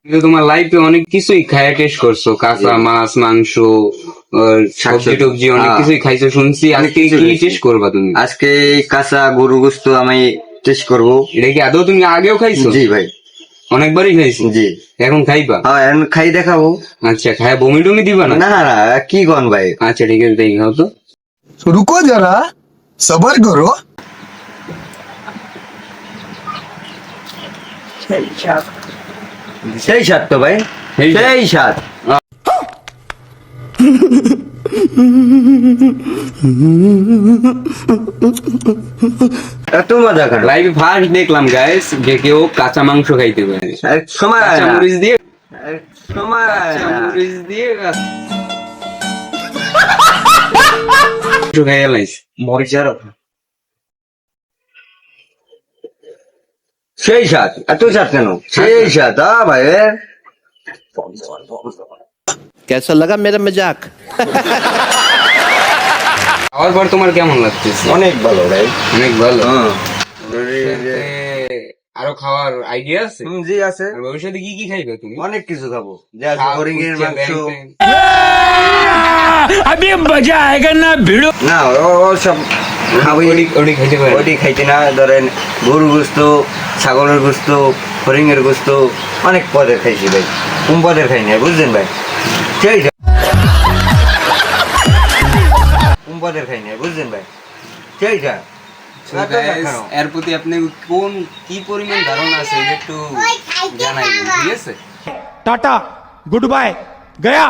কিন্তু তোমার লাইফে অনেক কিছুই খায়া টেস্ট করছো, কাঁচা মাছ, মাংস, সবজি টবজি অনেক কিছুই খাইছো শুনছি। আজকে কি টেস্ট করবা তুমি? আজকে কাঁচা গরু গোস্ত আমি টেস্ট করব। এটা কি আদৌ তুমি আগেও খাইছো? জি ভাই, অনেকবারই খাইছো? জি। এখন খাইবা? হ্যাঁ, এখন খাই দেখাবো। আচ্ছা, খায়া বমি টমি দিবা না? না না না, কি গন ভাই। আচ্ছা ঠিক আছে, দেখি খাও তো। रुको जरा सबर करो। সেই স্বাদ তো ভাই, সেই স্বাদ। সেই স্বাদ। এত মজা কেন? লাইভে ফার্স্ট দেখলাম গাইস যে কেউ কাঁচা মাংস খাইতে পারে। এক সময় হয় কাঁচা না। মরিচ দিয়ে, এক সময় হয় কাঁচা না। মরিচ দিয়ে মাংস খাইয়া লাইছে। মরিচার সেই স্বাদ, এত স্বাদ কেন? সেই স্বাদ ভাই। कैसा लगा मेरा मजाक? খাওয়ার পর তোমার কেমন লাগতেছে? অনেক ভালো ভাই। অনেক ভালো। হ্যাঁ। আরো খাওয়ার আইডিয়া আছে? জি আছে, আর ভবিষ্যতে কি কি খাইবে তুমি? অনেক কিছু খাবো। যা হরিণের মাংস। अभी मजा आएगा ना भिड़ो। না, ও সব খাবি। ওটি খাইতে পারে? ওটি খাইতে না, ধরেন গরুর গোস্ত, ছাগলের গোস্ত, হরিণের গোস্ত, অনেক পদের খাইছি ভাই। কোন পদের খাই না বুঝলেন ভাই? সেই স্বাদ। কোন পদের খাই না বুঝলেন ভাই? সেই স্বাদ। So guys, এর প্রতি আপনি কি পরিমাণ ধারণা আছে এটা একটু জানাইবেন, ঠিক আছে? टाटा गुड बाय गया।